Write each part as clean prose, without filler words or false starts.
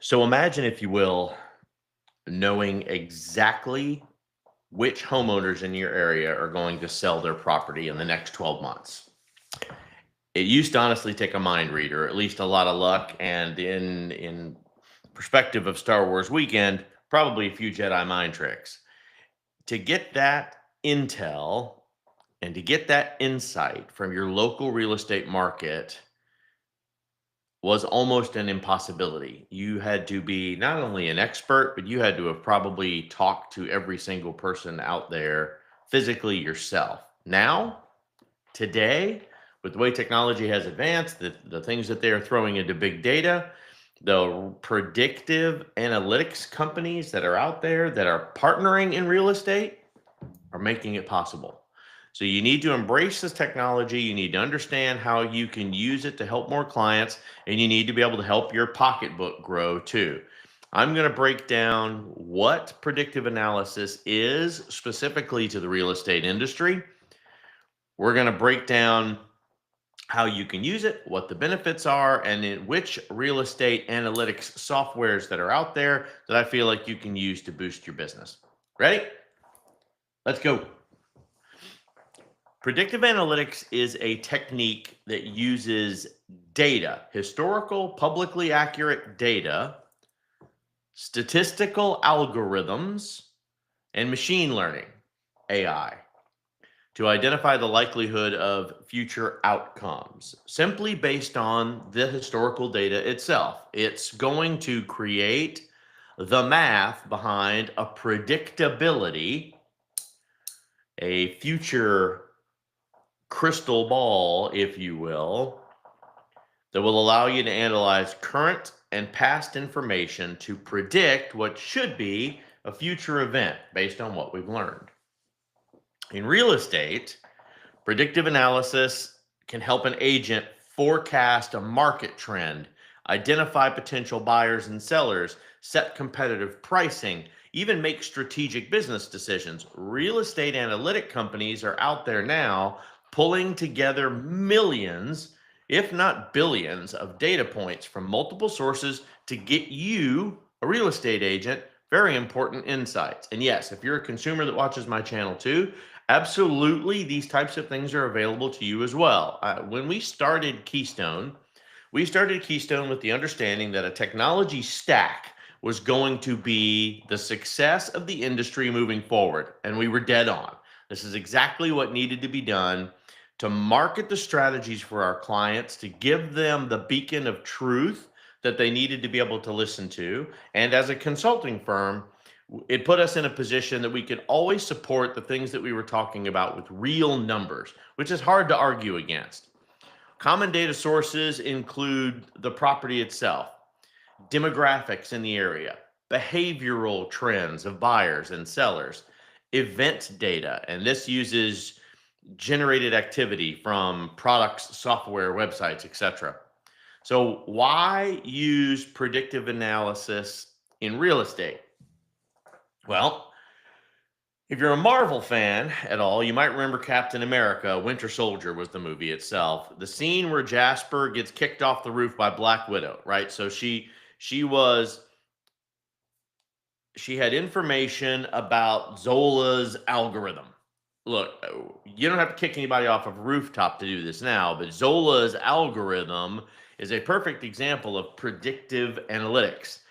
So imagine, if you will, knowing exactly which homeowners in your area are going to sell their property in the next 12 months. It used to honestly take a mind reader, at least a lot of luck, and in perspective of Star Wars weekend, probably a few Jedi mind tricks. To get that intel and to get that insight from your local real estate market was almost an impossibility. You had to be not only an expert, but you had to have probably talked to every single person out there physically yourself. Now, today, with the way technology has advanced, the things that they are throwing into big data, the predictive analytics companies that are out there that are partnering in real estate are making it possible. So you need to embrace this technology. You need to understand how you can use it to help more clients, and you need to be able to help your pocketbook grow too. I'm going to break down what predictive analysis is specifically to the real estate industry. We're going to break down how you can use it, what the benefits are, and in which real estate analytics softwares that are out there that I feel like you can use to boost your business. Ready? Let's go. Predictive analytics is a technique that uses data, historical, publicly accurate data, statistical algorithms, and machine learning, AI, to identify the likelihood of future outcomes simply based on the historical data itself. It's going to create the math behind a predictability, a future crystal ball, if you will, that will allow you to analyze current and past information to predict what should be a future event based on what we've learned. In real estate, predictive analysis can help an agent forecast a market trend, identify potential buyers and sellers, set competitive pricing, even make strategic business decisions. Real estate analytic companies are out there now pulling together millions, if not billions, of data points from multiple sources to get you, a real estate agent, very important insights. And yes, if you're a consumer that watches my channel too, absolutely, these types of things are available to you as well. When we started Keystone with the understanding that a technology stack was going to be the success of the industry moving forward, and we were dead on. This is exactly what needed to be done to market the strategies for our clients, to give them the beacon of truth that they needed to be able to listen to. And as a consulting firm, it put us in a position that we could always support the things that we were talking about with real numbers, which is hard to argue against. Common data sources include the property itself, demographics in the area, behavioral trends of buyers and sellers, event data, and this uses generated activity from products, software, websites, etc. So why use predictive analysis in real estate? Well, if you're a Marvel fan at all, you might remember Captain America: Winter Soldier was the movie itself. The scene where Jasper gets kicked off the roof by Black Widow, right? So she was she had information about Zola's algorithm. Look, you don't have to kick anybody off of a rooftop to do this now, but Zola's algorithm is a perfect example of predictive analytics.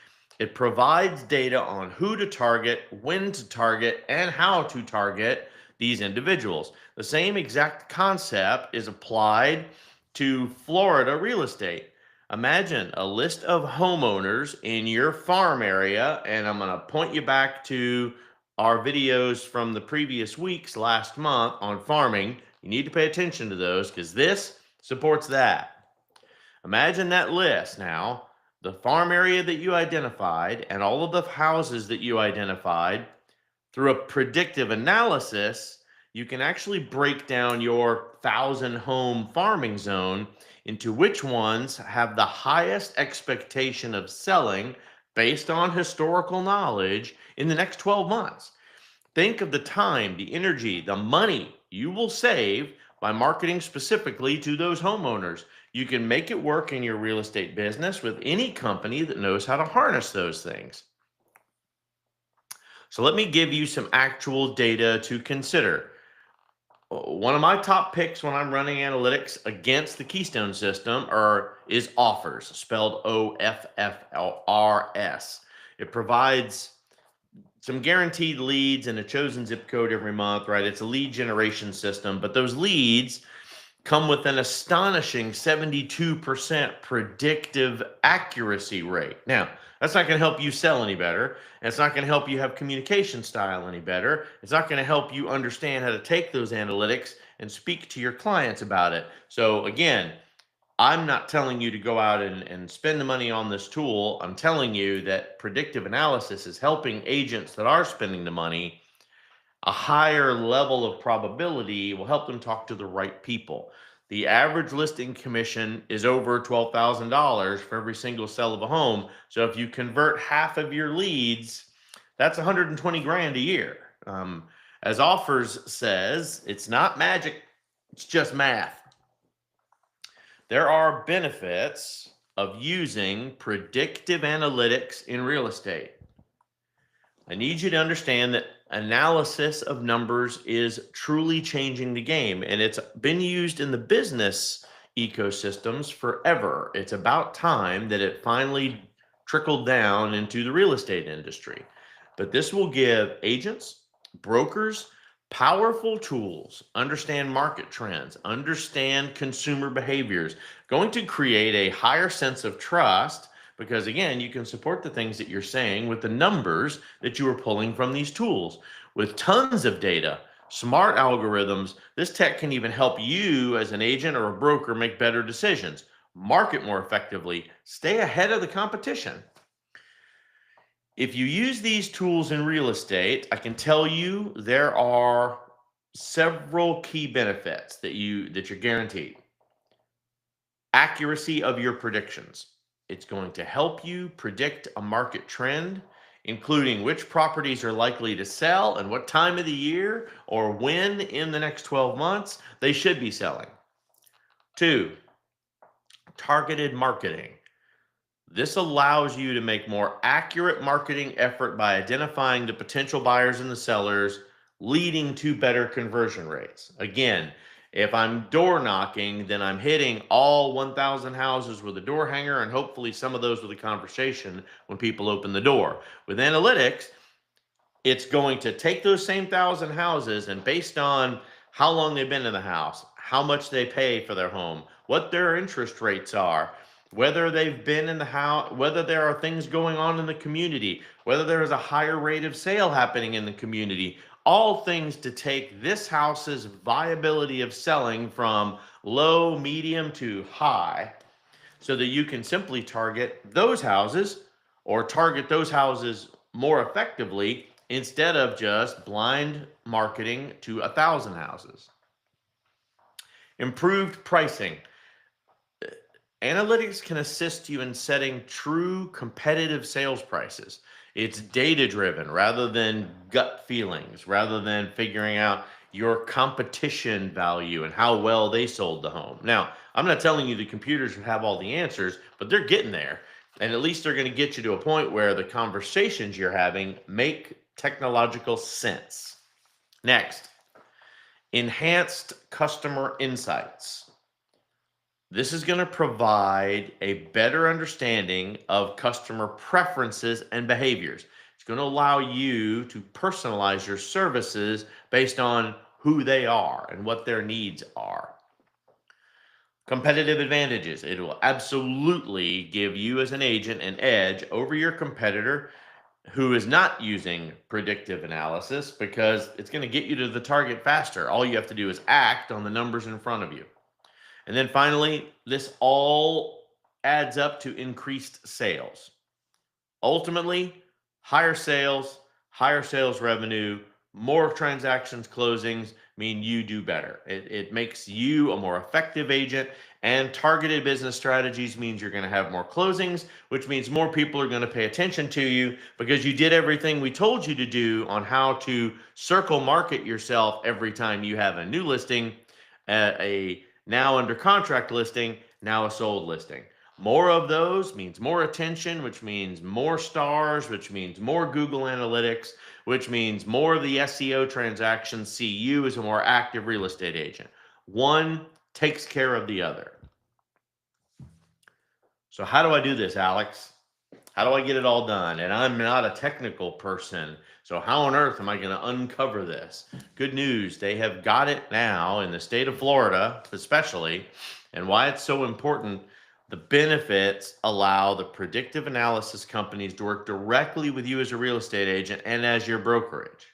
It provides data on who to target, when to target, and how to target these individuals. The same exact concept is applied to Florida real estate. Imagine a list of homeowners in your farm area, and I'm going to point you back to our videos from the previous weeks last month on farming. You need to pay attention to those because this supports that. Imagine that list now, the farm area that you identified and all of the houses that you identified. Through a predictive analysis, you can actually break down your 1,000 home farming zone into which ones have the highest expectation of selling based on historical knowledge in the next 12 months. Think of the time, the energy, the money you will save by marketing specifically to those homeowners. You can make it work in your real estate business with any company that knows how to harness those things. So let me give you some actual data to consider. One of my top picks when I'm running analytics against the Keystone system is Offers, spelled OFFRS. It provides some guaranteed leads and a chosen zip code every month, right? It's a lead generation system, but those leads come with an astonishing 72% predictive accuracy rate. Now, that's not going to help you sell any better. And it's not going to help you have communication style any better. It's not going to help you understand how to take those analytics and speak to your clients about it. So again, I'm not telling you to go out and spend the money on this tool. I'm telling you that predictive analysis is helping agents that are spending the money. A higher level of probability will help them talk to the right people. The average listing commission is over $12,000 for every single sale of a home. So if you convert half of your leads, that's 120 grand a year. As Offers says, it's not magic, it's just math. There are benefits of using predictive analytics in real estate. I need you to understand that analysis of numbers is truly changing the game, and it's been used in the business ecosystems forever. It's about time that it finally trickled down into the real estate industry. But this will give agents, brokers, powerful tools, understand market trends, understand consumer behaviors, going to create a higher sense of trust because again, you can support the things that you're saying with the numbers that you are pulling from these tools. With tons of data, smart algorithms, this tech can even help you as an agent or a broker make better decisions, market more effectively, stay ahead of the competition. If you use these tools in real estate, I can tell you there are several key benefits that you're guaranteed. Accuracy of your predictions. It's going to help you predict a market trend, including which properties are likely to sell and what time of the year or when in the next 12 months they should be selling. 2, targeted marketing. This allows you to make more accurate marketing effort by identifying the potential buyers and the sellers, leading to better conversion rates. Again, if I'm door knocking, then I'm hitting all 1,000 houses with a door hanger and hopefully some of those with a conversation when people open the door. With analytics, it's going to take those same 1,000 houses and based on how long they've been in the house, how much they pay for their home, what their interest rates are, whether they've been in the house, whether there are things going on in the community, whether there is a higher rate of sale happening in the community, all things to take this house's viability of selling from low, medium to high so that you can simply target those houses or target those houses more effectively instead of just blind marketing to 1,000 houses. Improved pricing. Analytics can assist you in setting true competitive sales prices. It's data-driven rather than gut feelings, rather than figuring out your competition value and how well they sold the home. Now, I'm not telling you the computers have all the answers, but they're getting there. And at least they're going to get you to a point where the conversations you're having make technological sense. Next, enhanced customer insights. This is going to provide a better understanding of customer preferences and behaviors. It's going to allow you to personalize your services based on who they are and what their needs are. Competitive advantages. It will absolutely give you as an agent an edge over your competitor who is not using predictive analysis because it's going to get you to the target faster. All you have to do is act on the numbers in front of you. And then finally, this all adds up to increased sales. Ultimately, higher sales revenue, more transactions closings mean you do better. It makes you a more effective agent, and targeted business strategies means you're going to have more closings, which means more people are going to pay attention to you because you did everything we told you to do on how to circle market yourself every time you have a new listing, a now under contract listing. now a sold listing. More of those means more attention, which means more stars, which means more Google Analytics, which means more of the SEO transactions see you as a more active real estate agent. One takes care of the other. So how do I do this, Alex? How do I get it all done? And I'm not a technical person. So how on earth am I going to uncover this? Good news, they have got it now in the state of Florida, especially. And why it's so important, the benefits allow the predictive analysis companies to work directly with you as a real estate agent and as your brokerage.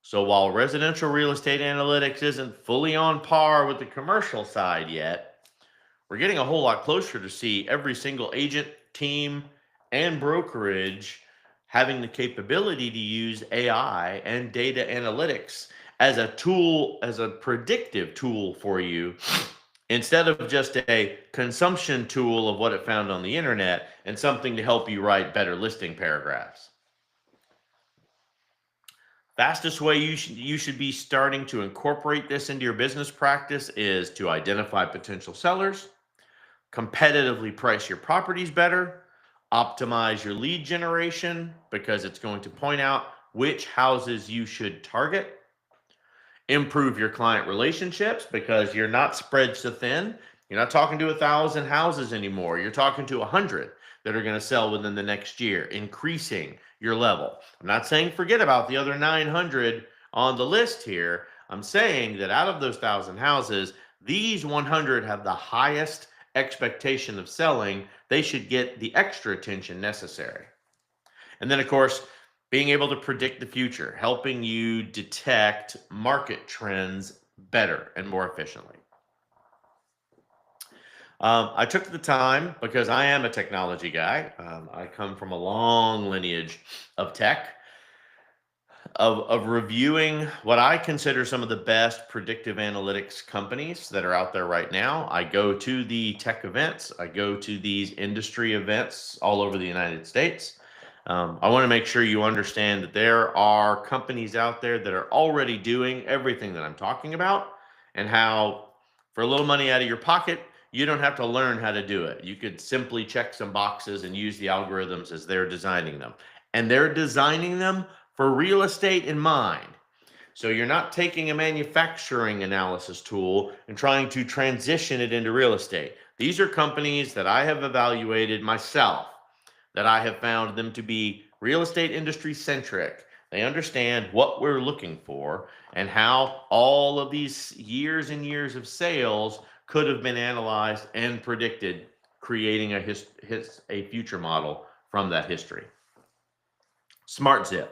So while residential real estate analytics isn't fully on par with the commercial side yet, we're getting a whole lot closer to see every single agent, team, and brokerage having the capability to use AI and data analytics as a tool, as a predictive tool for you, instead of just a consumption tool of what it found on the internet and something to help you write better listing paragraphs. Fastest way you should be starting to incorporate this into your business practice is to identify potential sellers, competitively price your properties better, optimize your lead generation because it's going to point out which houses you should target, improve your client relationships because you're not spread so thin. You're not talking to 1,000 houses anymore. You're talking to 100 that are going to sell within the next year, increasing your level. I'm not saying forget about the other 900 on the list here. I'm saying that out of those 1,000 houses, these 100 have the highest expectation of selling. They should get the extra attention necessary. And then, of course, being able to predict the future, helping you detect market trends better and more efficiently. I took the time because I am a technology guy. I come from a long lineage of tech, of reviewing what I consider some of the best predictive analytics companies that are out there right now. I go to the tech events. I go to these industry events all over the United States. I want to make sure you understand that there are companies out there that are already doing everything that I'm talking about, and how for a little money out of your pocket, you don't have to learn how to do it. You could simply check some boxes and use the algorithms as they're designing them. And they're designing them for real estate in mind. So you're not taking a manufacturing analysis tool and trying to transition it into real estate. These are companies that I have evaluated myself, that I have found them to be real estate industry centric. They understand what we're looking for and how all of these years and years of sales could have been analyzed and predicted, creating a future model from that history. SmartZip.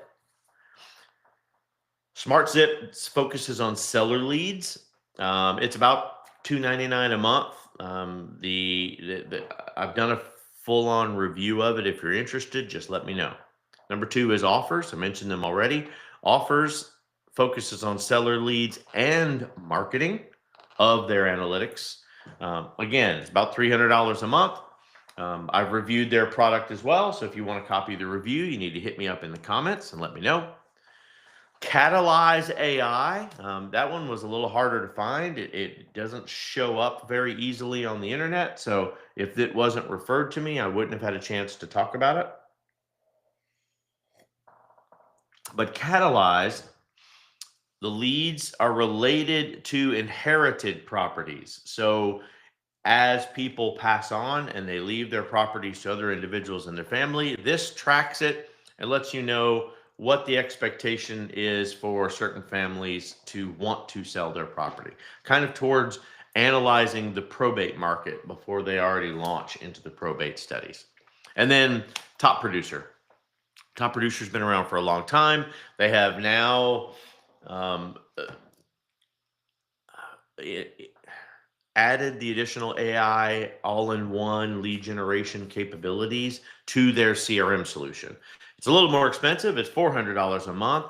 SmartZip focuses on seller leads. It's about $2.99 a month. I've done a full-on review of it. If you're interested, just let me know. Number 2 is Offers. I mentioned them already. Offers focuses on seller leads and marketing of their analytics. Again, it's about $300 a month. I've reviewed their product as well. So if you want to copy the review, you need to hit me up in the comments and let me know. Catalyze AI. That one was a little harder to find. It doesn't show up very easily on the internet. So if it wasn't referred to me, I wouldn't have had a chance to talk about it. But Catalyze, the leads are related to inherited properties. So as people pass on and they leave their properties to other individuals in their family, this tracks it and lets you know what the expectation is for certain families to want to sell their property, kind of towards analyzing the probate market before they already launch into the probate studies. And then Top Producer. Top Producer's been around for a long time. They have now added the additional AI all-in-one lead generation capabilities to their CRM solution. It's a little more expensive. It's $400 a month.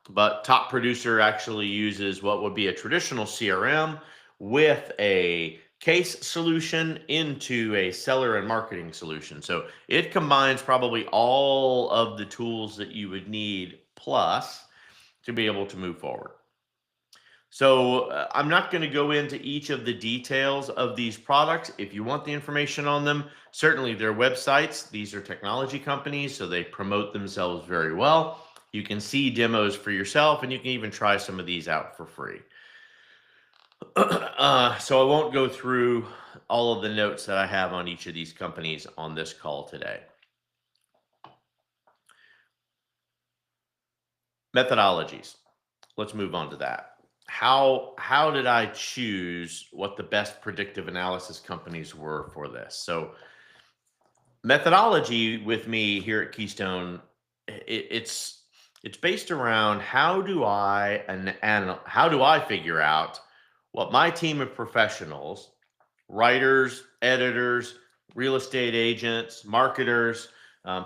But Top Producer actually uses what would be a traditional CRM with a case solution into a seller and marketing solution. So it combines probably all of the tools that you would need plus to be able to move forward. So I'm not going to go into each of the details of these products. If you want the information on them, certainly their websites. These are technology companies, so they promote themselves very well. You can see demos for yourself, and you can even try some of these out for free. So I won't go through all of the notes that I have on each of these companies on this call today. Methodologies. Let's move on to that. How did I choose what the best predictive analysis companies were for this? So methodology with me here at Keystone, it's based around how do I and how do I figure out what my team of professionals, writers, editors, real estate agents, marketers,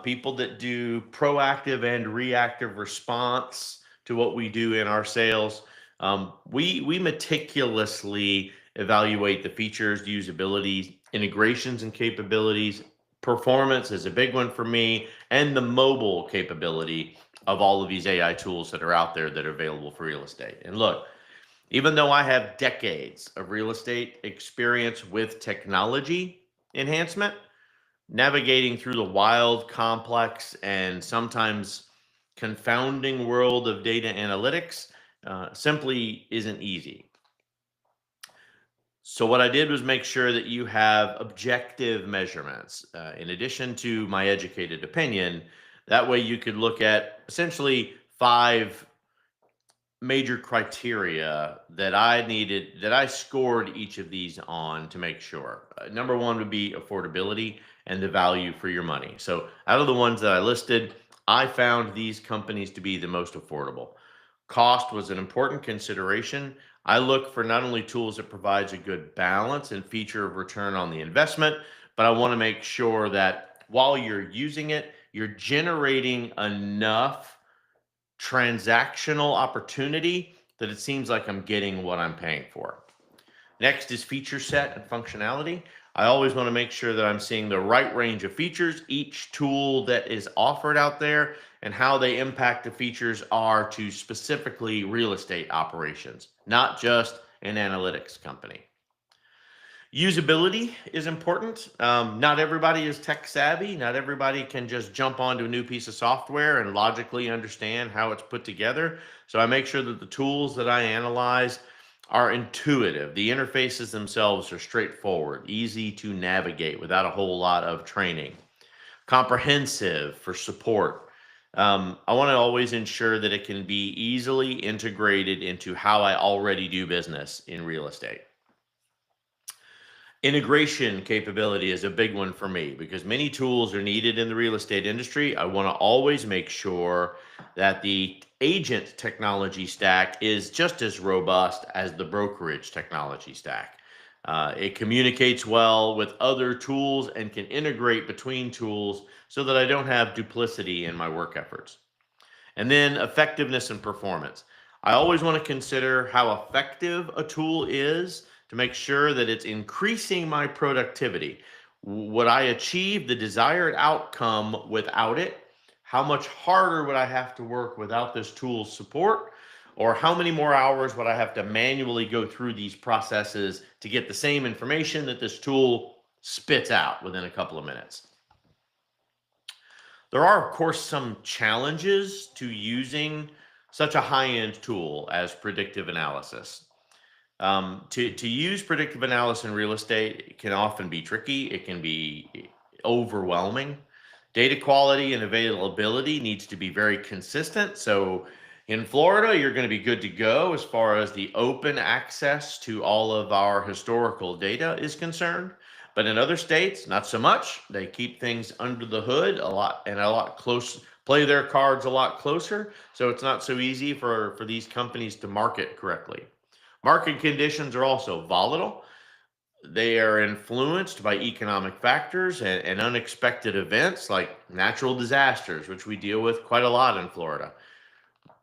people that do proactive and reactive response to what we do in our sales. We meticulously evaluate the features, usability, integrations, and capabilities. Performance is a big one for me, and the mobile capability of all of these AI tools that are out there that are available for real estate. And look, even though I have decades of real estate experience with technology enhancement, navigating through the wild, complex, and sometimes confounding world of data analytics simply isn't easy. So what I did was make sure that you have objective measurements in addition to my educated opinion. That way you could look at essentially 5 major criteria that I scored each of these on to make sure. Number one would be affordability and the value for your money. So out of the ones that I listed, I found these companies to be the most affordable. Cost was an important consideration. I look for not only tools that provides a good balance and feature of return on the investment, but I want to make sure that while you're using it, you're generating enough transactional opportunity that it seems like I'm getting what I'm paying for. Next is feature set and functionality. I always want to make sure that I'm seeing the right range of features, each tool that is offered out there, and how they impact the features are to specifically real estate operations, not just an analytics company. Usability is important. Not everybody is tech savvy. Not everybody can just jump onto a new piece of software and logically understand how it's put together. So I make sure that the tools that I analyze are intuitive. The interfaces themselves are straightforward, easy to navigate without a whole lot of training. Comprehensive for support. I want to always ensure that it can be easily integrated into how I already do business in real estate. Integration capability is a big one for me because many tools are needed in the real estate industry. I want to always make sure that the agent technology stack is just as robust as the brokerage technology stack. It communicates well with other tools and can integrate between tools so that I don't have duplicity in my work efforts. And then effectiveness and performance. I always want to consider how effective a tool is to make sure that it's increasing my productivity. Would I achieve the desired outcome without it? How much harder would I have to work without this tool's support? Or how many more hours would I have to manually go through these processes to get the same information that this tool spits out within a couple of minutes? There are, of course, some challenges to using such a high-end tool as predictive analysis. To use predictive analysis in real estate, it can often be tricky. It can be overwhelming. Data quality and availability needs to be very consistent. So in Florida, you're going to be good to go as far as the open access to all of our historical data is concerned. But in other states, not so much. They keep things under the hood a lot close, play their cards a lot closer. So it's not so easy for these companies to market correctly. Market conditions are also volatile. They are influenced by economic factors and unexpected events like natural disasters, which we deal with quite a lot in Florida.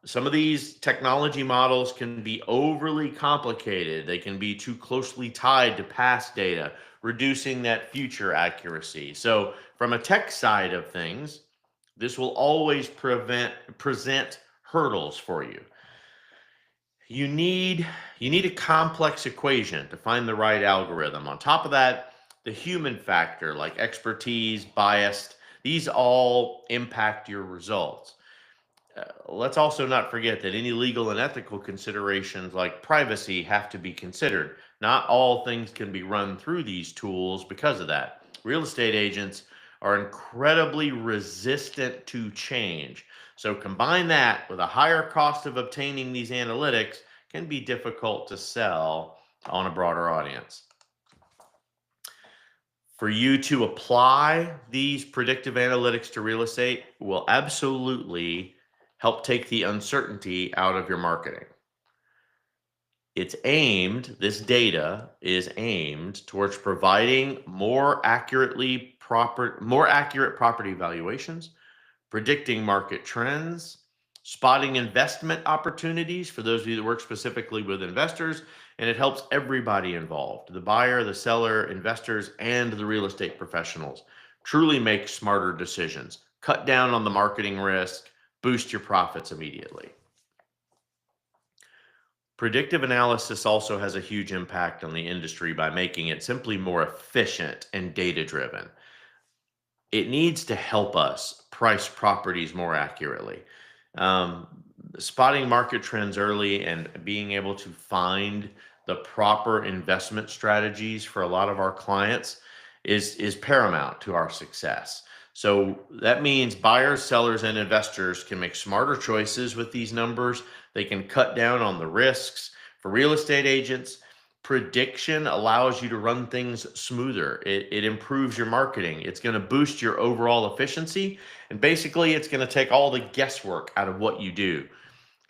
Some of these technology models can be overly complicated. They can be too closely tied to past data, reducing that future accuracy. So, from a tech side of things, this will always present hurdles for you. you need a complex equation to find the right algorithm. On top of that, the human factor like expertise, bias, these all impact your results. Let's also not forget that any legal and ethical considerations like privacy have to be considered. Not all things can be run through these tools because of that. Real estate agents are incredibly resistant to change. So combine that with a higher cost of obtaining these analytics can be difficult to sell on a broader audience. For you to apply these predictive analytics to real estate will absolutely help take the uncertainty out of your marketing. This data is aimed towards providing more accurate property valuations, predicting market trends, spotting investment opportunities for those of you that work specifically with investors, and it helps everybody involved, the buyer, the seller, investors, and the real estate professionals truly make smarter decisions, cut down on the marketing risk, boost your profits immediately. Predictive analysis also has a huge impact on the industry by making it simply more efficient and data-driven. It needs to help us price properties more accurately. Spotting market trends early and being able to find the proper investment strategies for a lot of our clients is paramount to our success. So that means buyers, sellers, and investors can make smarter choices with these numbers. They can cut down on the risks. For real estate agents, prediction allows you to run things smoother. It improves your marketing. It's going to boost your overall efficiency. And basically, it's going to take all the guesswork out of what you do,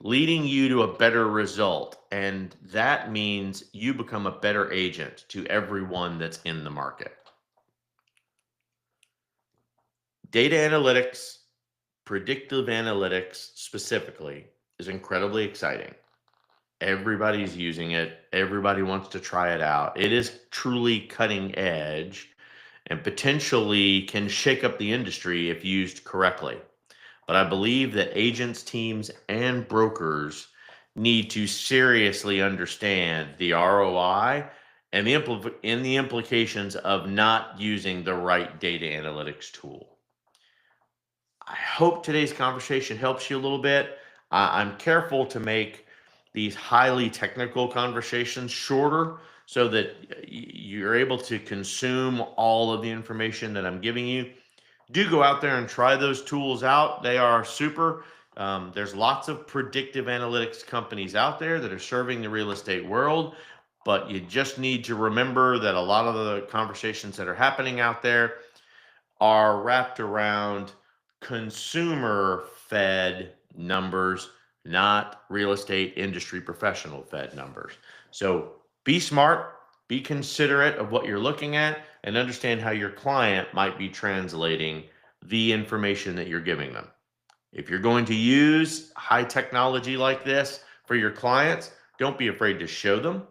leading you to a better result. And that means you become a better agent to everyone that's in the market. Data analytics, predictive analytics specifically, is incredibly exciting. Everybody's using it. Everybody wants to try it out. It is truly cutting edge and potentially can shake up the industry if used correctly. But I believe that agents, teams, and brokers need to seriously understand the ROI and the implications of not using the right data analytics tool. I hope today's conversation helps you a little bit. I'm careful to make these highly technical conversations shorter so that you're able to consume all of the information that I'm giving you. Do go out there and try those tools out. They are super. There's lots of predictive analytics companies out there that are serving the real estate world, but you just need to remember that a lot of the conversations that are happening out there are wrapped around consumer fed numbers, not real estate industry professional fed numbers. So be smart, be considerate of what you're looking at, and understand how your client might be translating the information that you're giving them. If you're going to use high technology like this for your clients, don't be afraid to show them.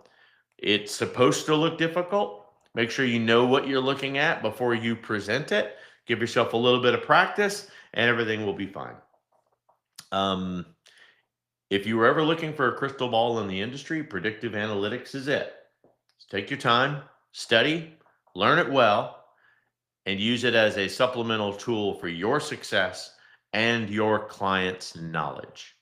It's supposed to look difficult. Make sure you know what you're looking at before you present it. Give yourself a little bit of practice and everything will be fine. If you were ever looking for a crystal ball in the industry, predictive analytics is it. Just take your time, study, learn it well, and use it as a supplemental tool for your success and your clients' knowledge.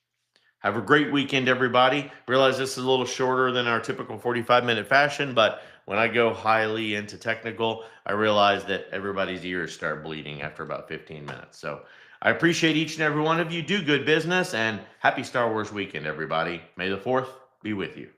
Have a great weekend, everybody. Realize this is a little shorter than our typical 45-minute fashion, but when I go highly into technical, I realize that everybody's ears start bleeding after about 15 minutes. So I appreciate each and every one of you. Do good business and happy Star Wars weekend, everybody. May the 4th be with you.